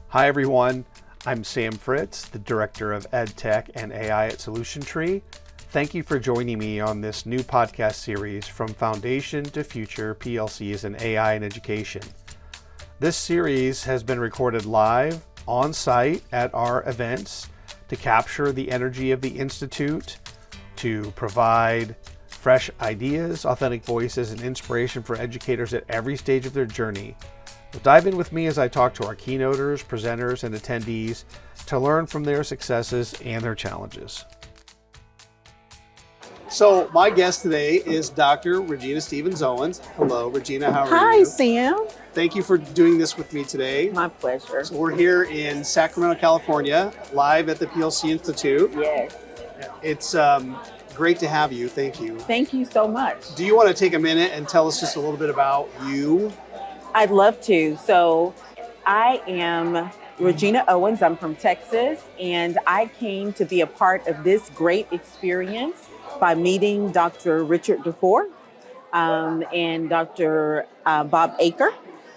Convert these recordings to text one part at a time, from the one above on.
Hi everyone, I'm Sam Fritz, the Director of EdTech and AI at Solution Tree. Thank you for joining me on this new podcast series, From Foundation to Future PLCs and AI in Education. This series has been recorded live on site at our events to capture the energy of the Institute, to provide fresh ideas, authentic voices, and inspiration for educators at every stage of their journey. Dive in with me as I talk to our keynoters, presenters, and attendees to learn from their successes and their challenges. So my guest today is Dr. Regina Stephens Owens. Hello, Regina, how are you? Hi, Sam. Thank you for doing this with me today. My pleasure. So we're here in Sacramento, California, live at the PLC Institute. Yes. It's great to have you. Thank you. Thank you so much. Do you want to take a minute and tell us just a little bit about you? I'd love to. So I am Regina Owens. I'm from Texas, and I came to be a part of this great experience by meeting Dr. Richard DeFore and Dr. Bob Aker.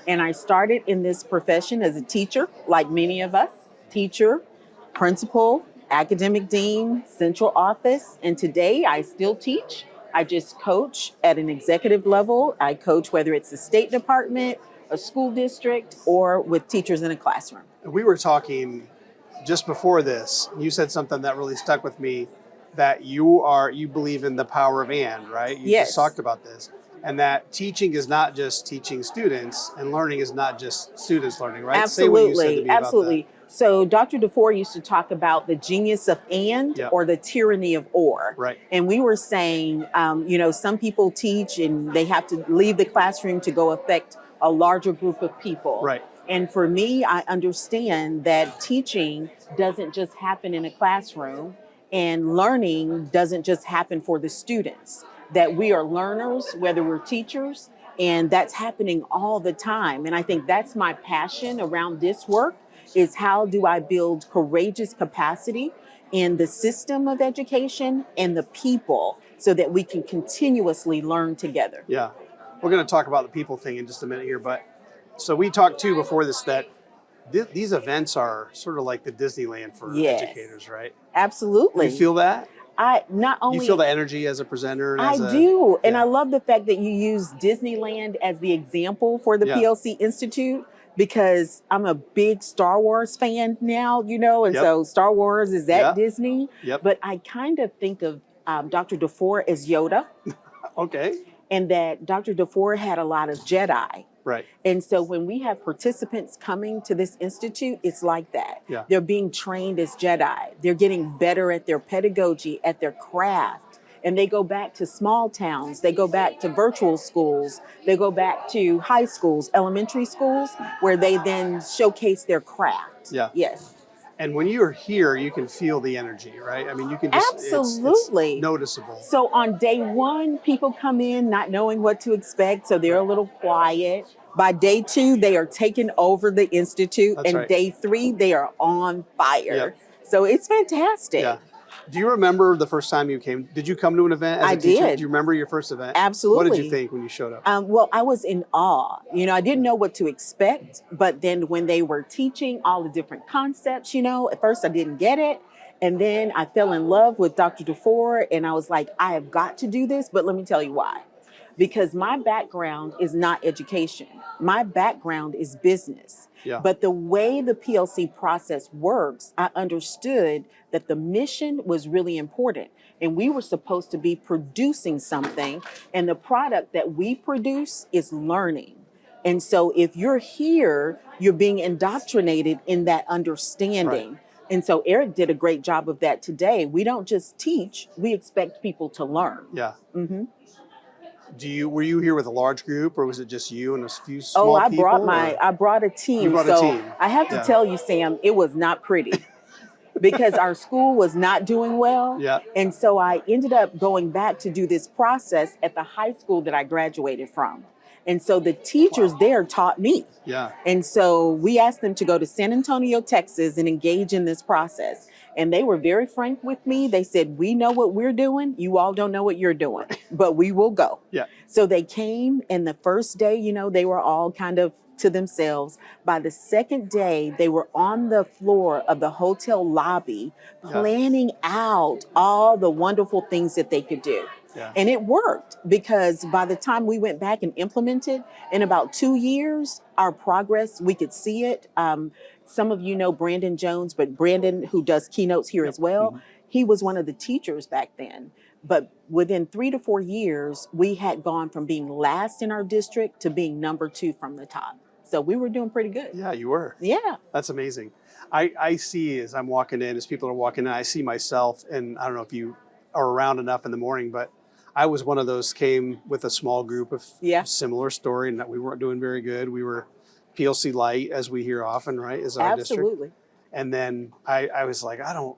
And I started in this profession as a teacher, like many of us, teacher, principal, academic dean, central office. And today I still teach. I just coach at an executive level. I coach whether it's a state department, a school district, or with teachers in a classroom. We were talking just before this. You said something that really stuck with me, that you believe in the power of and, right? You Yes. just talked about this. And that teaching is not just teaching students, and learning is not just students learning, right? Absolutely. Say what you said to me Absolutely. about So Dr. DeFore used to talk about the genius of and Yep. or the tyranny of or. Right. And we were saying, some people teach and they have to leave the classroom to go affect a larger group of people. Right. And for me, I understand that teaching doesn't just happen in a classroom, and learning doesn't just happen for the students, that we are learners, whether we're teachers, and that's happening all the time. And I think that's my passion around this work, is how do I build courageous capacity in the system of education and the people so that we can continuously learn together. Yeah. We're going to talk about the people thing in just a minute here, but so we talked too before this that these events are sort of like the Disneyland for Yes. educators, right? Absolutely. You feel that? You You feel the energy as a presenter? And I do. And yeah. I love the fact that you use Disneyland as the example for the Yeah. PLC Institute, because I'm a big Star Wars fan now, and Yep. so Star Wars is at Yeah. Disney. Yep. But I kind of think of Dr. DeFore as Yoda, Okay. and that Dr. DeFore had a lot of Jedi. Right. And so when we have participants coming to this institute, it's like that. Yeah. They're being trained as Jedi. They're getting better at their pedagogy, at their craft. And they go back to small towns. They go back to virtual schools. They go back to high schools, elementary schools, where they then showcase their craft. Yeah. Yes. And when you're here, you can feel the energy, right? I mean, you can just, Absolutely. it's noticeable. So on day one, people come in not knowing what to expect, so they're a little quiet. By day two, they are taking over the Institute. That's and right. Day three, they are on fire. Yep. So it's fantastic. Yeah. Do you remember the first time you came? Did you come to an event as I a teacher? did. Do you remember your first event? Absolutely. What did you think when you showed up? Well, I was in awe. I didn't know what to expect, but then when they were teaching all the different concepts, at first I didn't get it. And then I fell in love with Dr. DeFore, and I was like, I have got to do this, but let me tell you why. Because my background is not education. My background is business. Yeah. But the way the PLC process works, I understood that the mission was really important. And we were supposed to be producing something. And the product that we produce is learning. And so if you're here, you're being indoctrinated in that understanding. Right. And so Eric did a great job of that today. We don't just teach, we expect people to learn. Yeah. Mm-hmm. Were you here with a large group, or was it just you and a few small I people? I brought a team. You brought a team. I have to Yeah. tell you, Sam, it was not pretty because our school was not doing well. Yeah. And so I ended up going back to do this process at the high school that I graduated from. And so the teachers there taught me. Yeah. And so we asked them to go to San Antonio, Texas, and engage in this process. And they were very frank with me. They said, we know what we're doing. You all don't know what you're doing, but we will go. Yeah. So they came, and the first day, they were all kind of to themselves. By the second day, they were on the floor of the hotel lobby planning out all the wonderful things that they could do. Yeah. And it worked, because by the time we went back and implemented, in about 2 years, our progress, we could see it. Some of you know Brandon Jones, but Brandon, who does keynotes here as well, he was one of the teachers back then. But within 3 to 4 years, we had gone from being last in our district to being number 2 from the top. So we were doing pretty good. Yeah, you were. Yeah. That's amazing. I see, as I'm walking in, as people are walking in, I see myself, and I don't know if you are around enough in the morning, but I was one of those, came with a small group of similar story, and that we weren't doing very good. We were PLC light, as we hear often, right? Is our district. And then I was like, I don't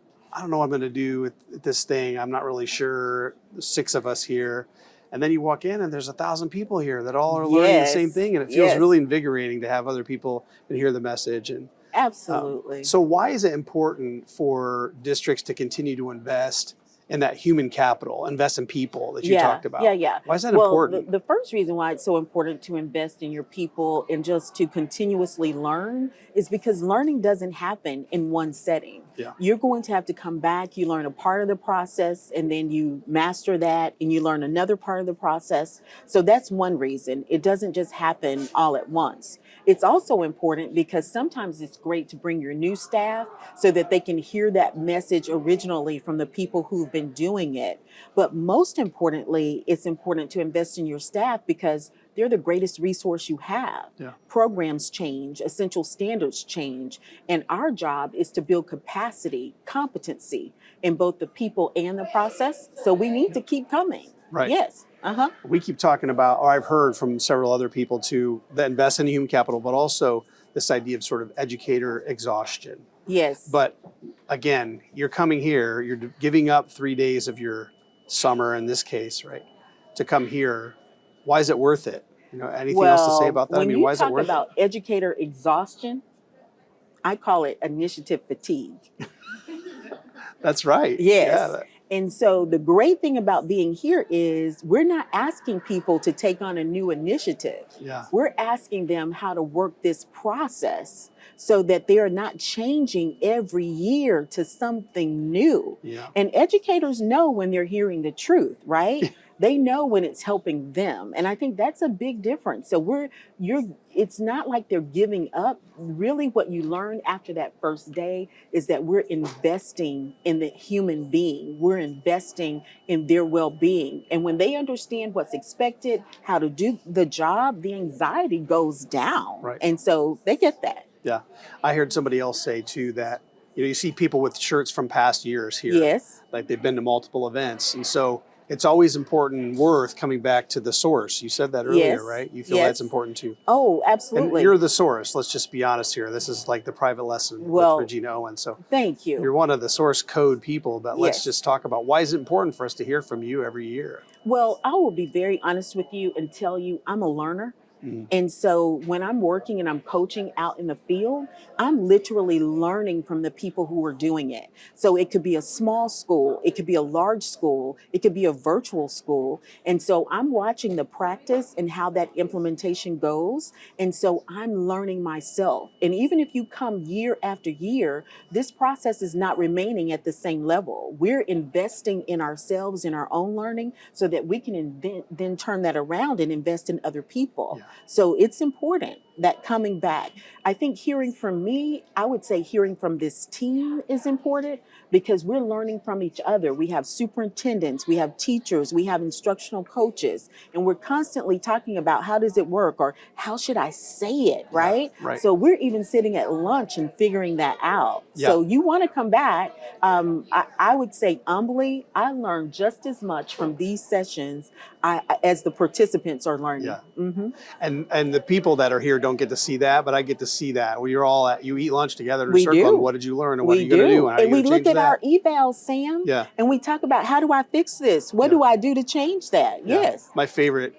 know what I'm going to do with this thing. I'm not really sure. There's 6 of us here. And then you walk in and there's 1,000 people here that all are learning the same thing. And it feels really invigorating to have other people and hear the message. And absolutely. So why is it important for districts to continue to invest in that human capital, invest in people that you talked about? Why is that important? The first reason why it's so important to invest in your people and just to continuously learn is because learning doesn't happen in one setting. You're going to have to come back, you learn a part of the process, and then you master that, and you learn another part of the process. So that's one reason. It doesn't just happen all at once. It's also important because sometimes it's great to bring your new staff so that they can hear that message originally from the people who've been doing it. But most importantly, it's important to invest in your staff because they're the greatest resource you have. Programs change, essential standards change, and our job is to build capacity, competency in both the people and the process. So we need to keep coming. Right. Yes. We keep talking about, or I've heard from several other people too, that invest in human capital, but also this idea of sort of educator exhaustion. Yes. But again, you're coming here, you're giving up 3 days of your summer in this case, right, to come here. Why is it worth it? You know, anything else to say about that? When you why is it talk worth about educator exhaustion, I call it initiative fatigue. That's right. Yes. Yeah, and so the great thing about being here is we're not asking people to take on a new initiative. We're asking them how to work this process so that they're not changing every year to something new. And educators know when they're hearing the truth, right? They know when it's helping them. And I think that's a big difference. So it's not like they're giving up. Really what you learn after that first day is that we're investing in the human being. We're investing in their well-being. And when they understand what's expected, how to do the job, the anxiety goes down. And so they get that. Yeah. I heard somebody else say too that, you see people with shirts from past years here. Like they've been to multiple events. And so it's always important and worth coming back to the source. You said that earlier, right? You feel that's important too. Oh, absolutely. And you're the source. Let's just be honest here. This is like the private lesson with Regina Owens. So thank you. You're one of the source code people, but let's just talk about why is it important for us to hear from you every year? Well, I will be very honest with you and tell you I'm a learner. And so when I'm working and I'm coaching out in the field, I'm literally learning from the people who are doing it. So it could be a small school, it could be a large school, it could be a virtual school. And so I'm watching the practice and how that implementation goes. And so I'm learning myself. And even if you come year after year, this process is not remaining at the same level. We're investing in ourselves, in our own learning, so that we can then turn that around and invest in other people. So it's important that coming back, I think hearing from me, I would say hearing from this team is important because we're learning from each other. We have superintendents, we have teachers, we have instructional coaches, and we're constantly talking about how does it work or how should I say it, right? So we're even sitting at lunch and figuring that out. So you want to come back. I would say humbly, I learned just as much from these sessions as the participants are learning. And the people that are here don't get to see that, but I get to see that. Where you're all you eat lunch together in a circle. And what did you learn and what are you going to do? And we look at our evals, Sam, and we talk about how do I fix this? What do I do to change that? Yes. My favorite,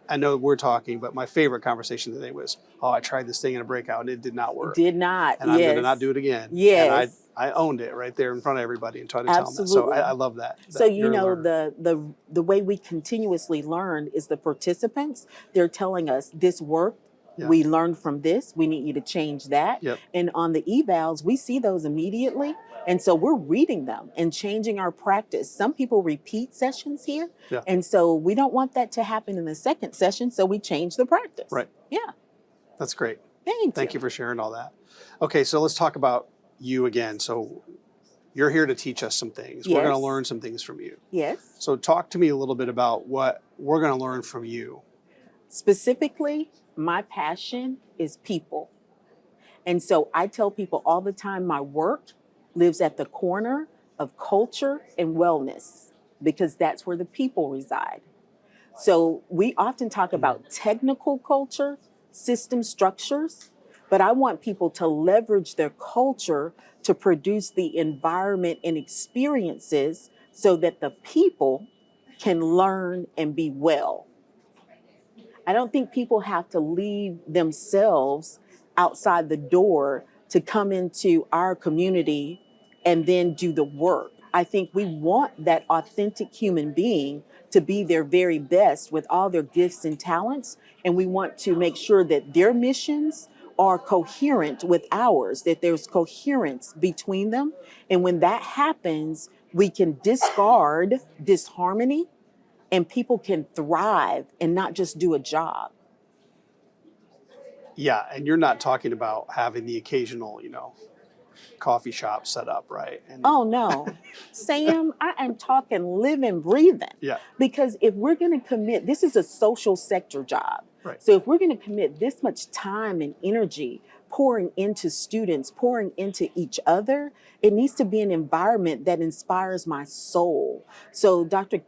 I know we're talking, but my favorite conversation today was, I tried this thing in a breakout and it did not work. Did not. And I'm going to not do it again. And I owned it right there in front of everybody and tried to tell them that. So I love that. So the way we continuously learn is the participants. They're telling us this worked. Yeah. We learned from this. We need you to change that. Yep. And on the evals, we see those immediately. And so we're reading them and changing our practice. Some people repeat sessions here. Yeah. And so we don't want that to happen in the second session. So we change the practice. Right. Yeah. That's great. Thank you for sharing all that. Okay, so let's talk about you again. So you're here to teach us some things. We're Yes. going to learn some things from you. Yes. So talk to me a little bit about what we're going to learn from you. Specifically, my passion is people. And so I tell people all the time my work lives at the corner of culture and wellness because that's where the people reside. So we often talk about technical culture, system structures, but I want people to leverage their culture to produce the environment and experiences so that the people can learn and be well. I don't think people have to leave themselves outside the door to come into our community and then do the work. I think we want that authentic human being to be their very best with all their gifts and talents. And we want to make sure that their missions are coherent with ours, that there's coherence between them. And when that happens, we can discard disharmony and people can thrive and not just do a job. Yeah, and you're not talking about having the occasional, coffee shop set up, right? And Oh no, Sam, I am talking living, breathing. Yeah. Because if we're going to commit, this is a social sector job. Right. So if we're going to commit this much time and energy pouring into students, pouring into each other, it needs to be an environment that inspires my soul. So Dr.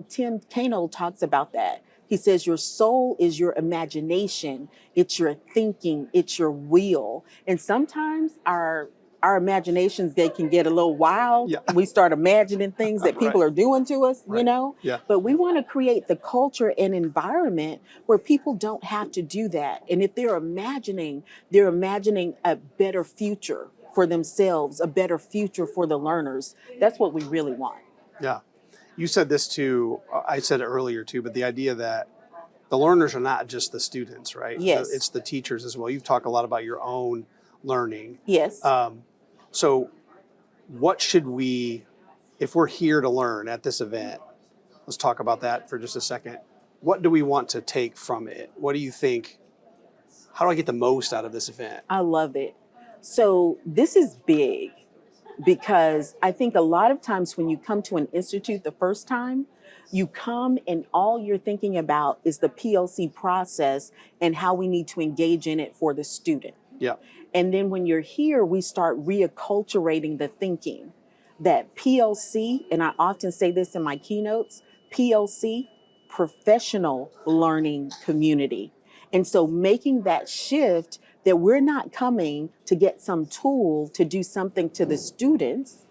Tim Kano talks about that. He says your soul is your imagination, it's your thinking, it's your will. And sometimes our imaginations, they can get a little wild. Yeah. We start imagining things that people Right. are doing to us, Right. Yeah. But we want to create the culture and environment where people don't have to do that. And if they're imagining a better future for themselves, a better future for the learners. That's what we really want. Yeah. You said this too, I said it earlier too, but the idea that the learners are not just the students, right? Yes. It's the teachers as well. You've talked a lot about your own learning. Yes. So what should we, if we're here to learn at this event, let's talk about that for just a second. What do we want to take from it? What do you think? How do I get the most out of this event? I love it. So this is big because I think a lot of times when you come to an institute the first time, you come and all you're thinking about is the PLC process and how we need to engage in it for the student. Yeah. And then when you're here, we start reacculturating the thinking that PLC, and I often say this in my keynotes, PLC, professional learning community. And so making that shift that we're not coming to get some tool to do something to the students,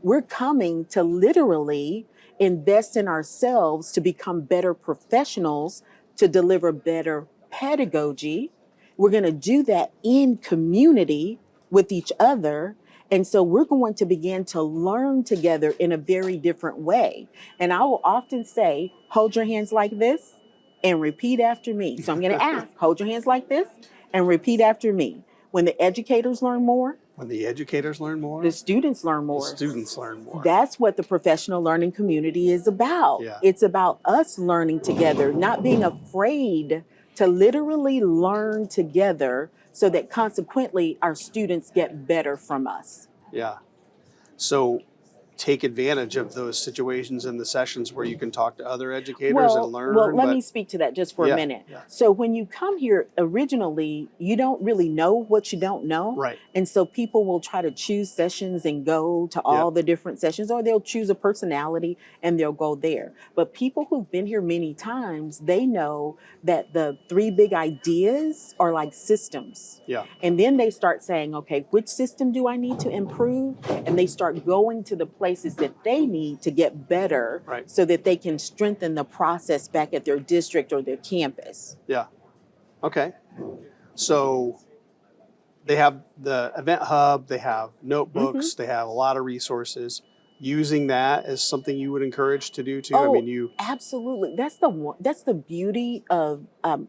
we're coming to literally invest in ourselves to become better professionals, to deliver better pedagogy. We're going to do that in community with each other. And so we're going to begin to learn together in a very different way. And I will often say, hold your hands like this and repeat after me. So I'm going to ask, hold your hands like this and repeat after me. When the educators learn more, When the educators learn more, the students learn more. the students learn more. That's what the professional learning community is about. Yeah. It's about us learning together, not being afraid to literally learn together so that consequently our students get better from us. Yeah. So take advantage of those situations in the sessions where you can talk to other educators and learn. Well, let me speak to that just for Yeah, a minute. yeah. So when you come here originally, you don't really know what you don't know. Right. And so people will try to choose sessions and go to all the different sessions, or they'll choose a personality and they'll go there. But people who've been here many times, they know that the three big ideas are like systems. Yeah. And then they start saying, okay, which system do I need to improve? And they start going to the places that they need to get better, Right. so that they can strengthen the process back at their district or their campus. Yeah. Okay. So they have the event hub, they have notebooks, they have a lot of resources. using that as something you would encourage to do too? I Oh, mean, you, absolutely. That's the beauty of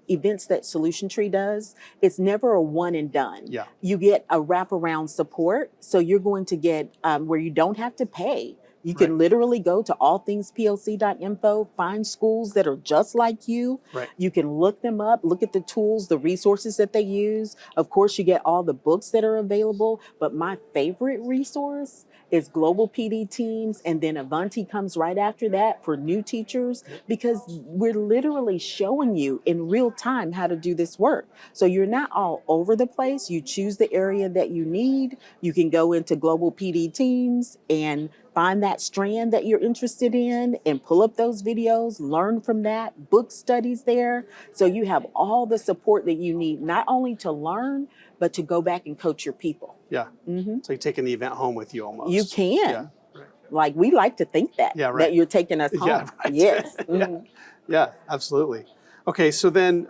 events that Solution Tree does. It's never a one and done. yeah, You get a wraparound support, so you're going to get where you don't have to pay. You right, can literally go to allthingsplc.info, find schools that are just like you. right, You can look them up, look at the tools, the resources that they use. Of course, you get all the books that are available. But my favorite resource is Global PD Teams, and then Avanti comes right after that for new teachers, because we're literally showing you in real time how to do this work. So you're not all over the place. You choose the area that you need. You can go into Global PD Teams and find that strand that you're interested in and pull up those videos, learn from that, book studies there. So you have all the support that you need, not only to learn, but to go back and coach your people. yeah. Mhm. So you're taking the event home with you almost. You can. Yeah, right. Like, we like to think that, Yeah, right. that you're taking us home. Yeah, right. Yes. Yeah. Mhm. Yeah, absolutely. Okay, so then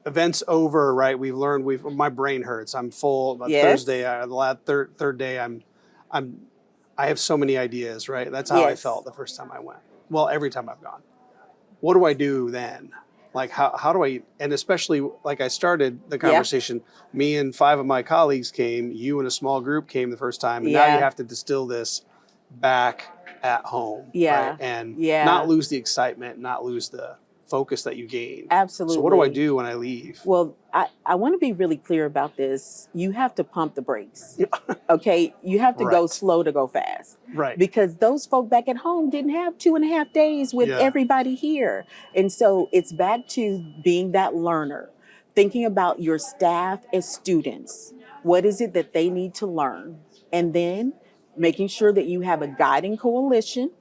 events over, right? We've learned. My brain hurts. I'm full. Yes. Thursday, the last third day, I have so many ideas, right? That's how I Yes. felt the first time I went. Well, every time I've gone. What do I do then? Like how do I? And especially like I started the Yeah. conversation. Me and 5 of my colleagues came. You and a small group came the first time, and now you Yeah. have to distill this back at home, Yeah. right? And Yeah. not lose the excitement, not lose the focus that you gained. Absolutely. So what do I do when I leave? Well, I want to be really clear about this. You have to pump the brakes. Okay. You have to go Right. slow to go fast. Right. Because those folk back at home didn't have 2.5 days with Yeah. everybody here. And so it's back to being that learner, thinking about your staff as students. What is it that they need to learn? And then making sure that you have a guiding coalition.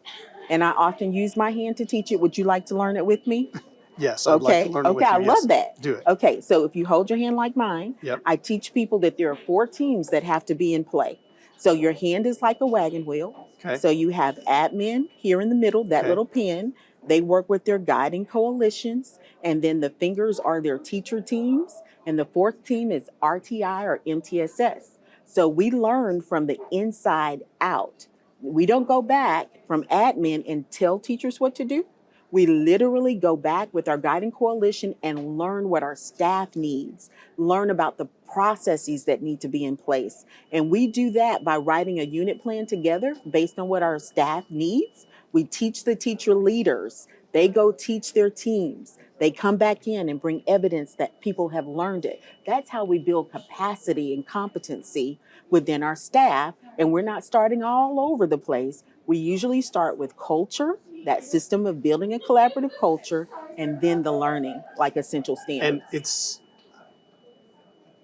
And I often use my hand to teach it. Would you like to learn it with me? Yes, I'd like Okay. to learn it with Okay. I you. Yes. love that. Do it. Okay. So if you hold your hand like mine, Yep. I teach people that there are 4 teams that have to be in play. So your hand is like a wagon wheel. Okay. So you have admin here in the middle, that Okay. little pin. They work with their guiding coalitions. And then the fingers are their teacher teams. And the 4th team is RTI or MTSS. So we learn from the inside out. We don't go back from admin and tell teachers what to do. We literally go back with our guiding coalition and learn what our staff needs, learn about the processes that need to be in place. And we do that by writing a unit plan together based on what our staff needs. We teach the teacher leaders. They go teach their teams. They come back in and bring evidence that people have learned it. That's how we build capacity and competency within our staff. And we're not starting all over the place. We usually start with culture, that system of building a collaborative culture, and then the learning, like essential standards. And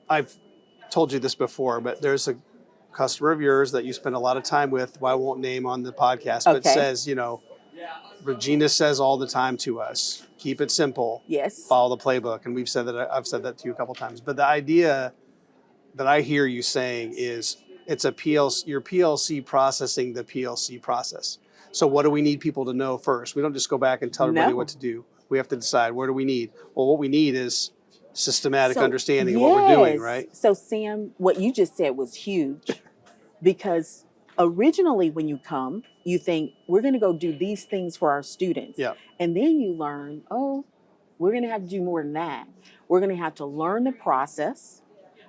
I've told you this before, but there's a customer of yours that you spend a lot of time with, who I won't name on the podcast, but Okay. says, Regina says all the time to us, keep it simple, Yes. follow the playbook. And I've said that to you a couple times. But the idea that I hear you saying is it's your PLC processing the PLC process. So what do we need people to know first? We don't just go back and tell everybody No. what to do. We have to decide, what do we need? Well, what we need is systematic So, understanding of what we're doing, yes. right? So Sam, what you just said was huge, because originally when you come, you think we're going to go do these things for our students. Yeah. And then you learn, oh, we're going to have to do more than that. We're going to have to learn the process.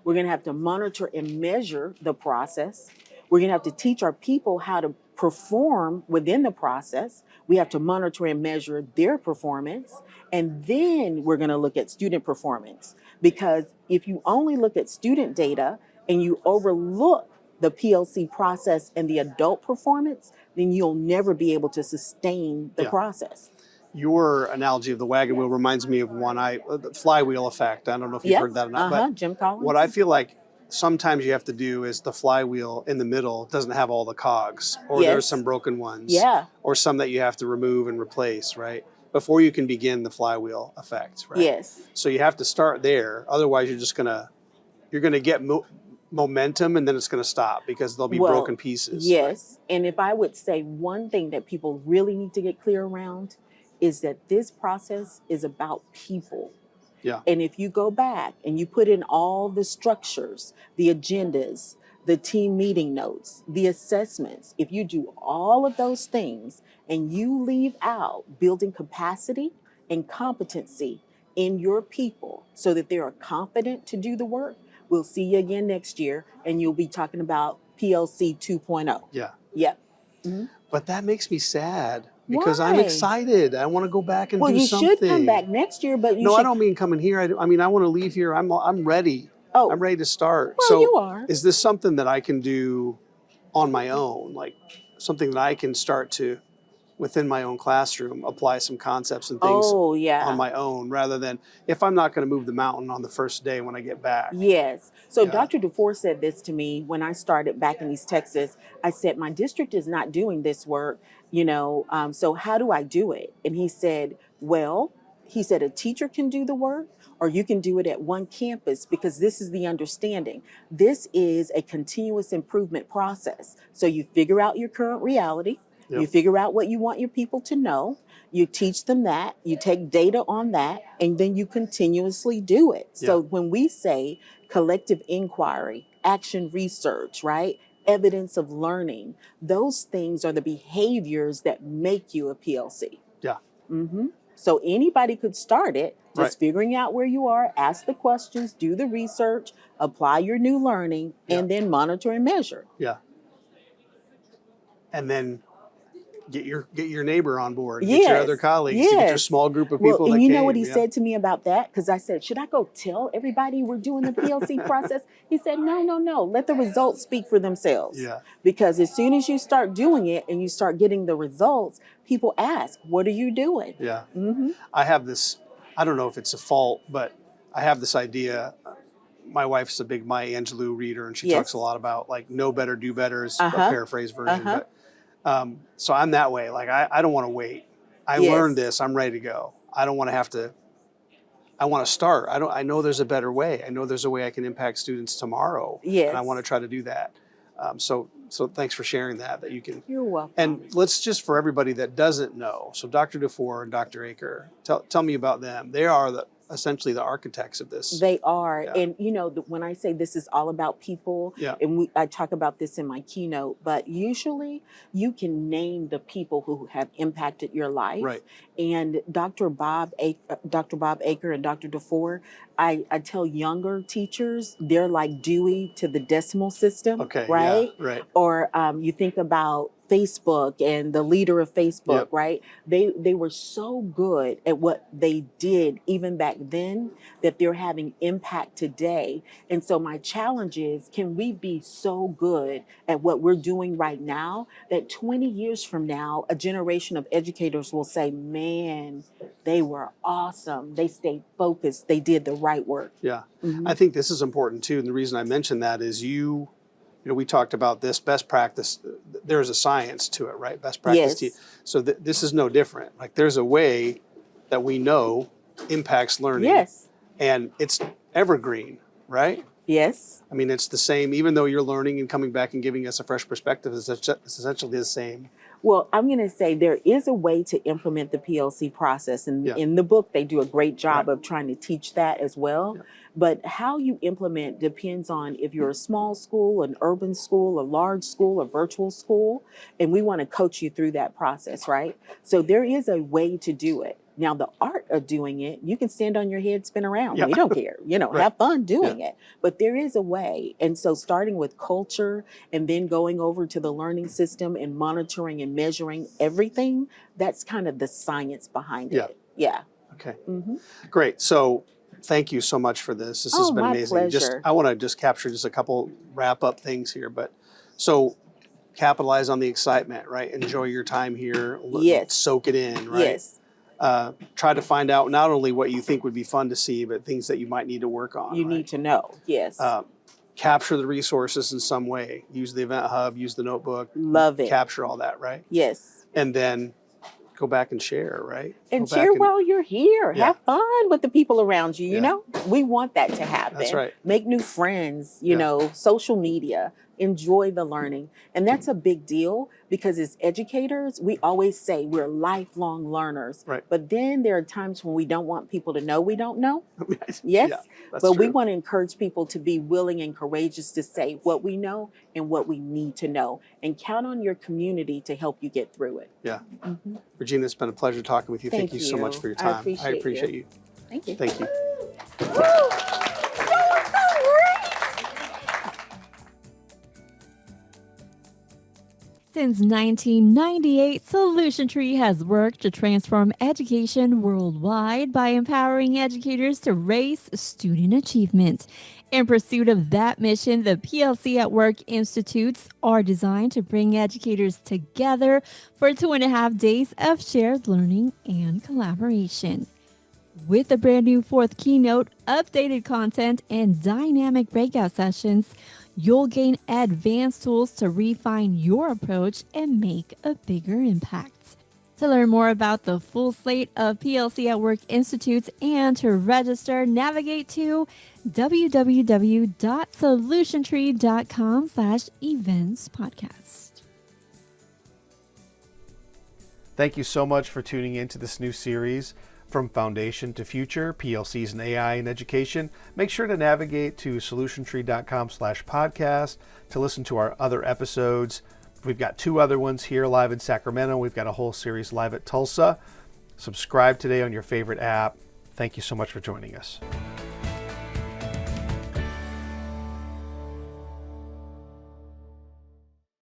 We're going to have to monitor and measure the process. We're going to have to teach our people how to perform within the process. We have to monitor and measure their performance. And then we're going to look at student performance. Because if you only look at student data and you overlook the PLC process and the adult performance, then you'll never be able to sustain the Yeah. process. Your analogy of the wagon wheel reminds me of the flywheel effect. I don't know if you've heard that or not, but Jim Collins. what I feel like sometimes you have to do is the flywheel in the middle doesn't have all the cogs, or Yes. there's some broken ones, Yeah. or some that you have to remove and replace, right? Before you can begin the flywheel effect, right? Yes. So you have to start there. Otherwise, you're gonna get momentum, and then it's gonna stop because there'll be Well, broken pieces. Yes. And if I would say one thing that people really need to get clear around is that this process is about people. Yeah. And if you go back and you put in all the structures, the agendas, the team meeting notes, the assessments, if you do all of those things and you leave out building capacity and competency in your people so that they are confident to do the work, we'll see you again next year and you'll be talking about PLC 2.0. Yeah. Yep. Mm-hmm. But that makes me sad because I'm Why? excited. I want to go back and Well, do you something. should come back next year, but you No, should. I don't mean coming here. I mean, I want to leave here. I'm ready. Oh. I'm ready to start. Well, So you are. is this something that I can do on my own? Like something that I can start to, within my own classroom, apply some concepts and things Oh, yeah. on my own, rather than if I'm not going to move the mountain on the first day when I get back. Yes. So Yeah. Dr. DeFore said this to me when I started back in East Texas. I said, my district is not doing this work, so how do I do it? And he said, a teacher can do the work, or you can do it at one campus, because this is the understanding. This is a continuous improvement process. So you figure out your current reality. Yep. You figure out what you want your people to know. You teach them that. You take data on that, and then you continuously do it. So when we say collective inquiry, action research, right? Evidence of learning, those things are the behaviors that make you a PLC. Yeah. Mm-hmm. So anybody could start it, just Right. figuring out where you are, ask the questions, do the research, apply your new learning, and then monitor and measure. Yeah. And then get your neighbor on board, Yes. get your other colleagues, to get your small group of people and that you know came. what he said to me about that? Because I said, should I go tell everybody we're doing the PLC process? He said, no. Let the results speak for themselves. Yeah. Because as soon as you start doing it and you start getting the results, people ask, what are you doing? Yeah. Mm-hmm. I have this, I don't know if it's a fault, but I have this idea. My wife's a big Maya Angelou reader, and she Yes. talks a lot about like know better, do better is a Uh-huh. paraphrase version. Uh-huh. But so I'm that way. Like I don't want to wait. I Yes. learned this. I'm ready to go. I don't want to have to. I want to start. I know there's a better way. I know there's a way I can impact students tomorrow. Yes. And I want to try to do that. So thanks for sharing that you can. You're welcome. And let's just, for everybody that doesn't know, so Dr. DeFore and Dr. Aker, tell me about them. They are essentially the architects of this. They are. Yeah. And, when I say this is all about people, Yeah. and I talk about this in my keynote, but usually you can name the people who have impacted your life. Right. And Dr. Bob Aker and Dr. DeFore, I tell younger teachers, they're like Dewey to the decimal system, Okay. right? Yeah, right. Or you think about Facebook and the leader of Facebook, Yep. right? They were so good at what they did even back then that they're having impact today. And so my challenge is, can we be so good at what we're doing right now that 20 years from now, a generation of educators will say, man, they were awesome. They stayed focused. They did the right work. Yeah. Mhm. I think this is important too. And the reason I mentioned that is we talked about this best practice. There's a science to it, right? Best practice. Yes. So this is no different. Like there's a way that we know impacts learning. Yes. And it's evergreen, right? Yes. I mean, it's the same, even though you're learning and coming back and giving us a fresh perspective, it's essentially the same. Well, I'm going to say there is a way to implement the PLC process. And in the book, they do a great job of trying to teach that as well. Yeah. But how you implement depends on if you're a small school, an urban school, a large school, a virtual school. And we want to coach you through that process, right? So there is a way to do it. Now, the art of doing it, you can stand on your head, spin around. Yeah. We don't care. Right. Have fun doing it. But there is a way. And so starting with culture and then going over to the learning system and monitoring and measuring everything, that's kind of the science behind it. Yeah. Okay. Mm-hmm. Great. So thank you so much for this. This has been amazing. Pleasure. I want to capture a couple wrap up things here. But so capitalize on the excitement, right? Enjoy your time here. Yes. Soak it in, right? Yes. Try to find out not only what you think would be fun to see, but things that you might need to work on. You need to know. Yes. Capture the resources in some way. Use the event hub, use the notebook. Love it. Capture all that, right? Yes. And then go back and share, right? And share while you're here. Yeah. Have fun with the people around you. You know, we want that to happen. That's right. Make new friends, social media, enjoy the learning. And that's a big deal because as educators, we always say we're lifelong learners. Right. But then there are times when we don't want people to know we don't know. Yes. Yeah, But we true. want to encourage people to be willing and courageous to say what we know and what we need to know, and count on your community to help you get through it. Yeah. Regina, it's been a pleasure talking with you. Thank you so much for your time. I appreciate you. Thank you. Thank you. Since 1998, Solution Tree has worked to transform education worldwide by empowering educators to raise student achievement. In pursuit of that mission, the PLC at Work Institutes are designed to bring educators together for 2.5 days of shared learning and collaboration. With a brand new fourth keynote, updated content, and dynamic breakout sessions, you'll gain advanced tools to refine your approach and make a bigger impact. To learn more about the full slate of PLC at Work Institutes and to register, navigate to www.solutiontree.com/events podcast. Thank you so much for tuning into this new series, From Foundation to Future, PLCs and AI in Education. Make sure to navigate to solutiontree.com/podcast to listen to our other episodes. We've got 2 other ones here live in Sacramento. We've got a whole series live at Tulsa. Subscribe today on your favorite app. Thank you so much for joining us.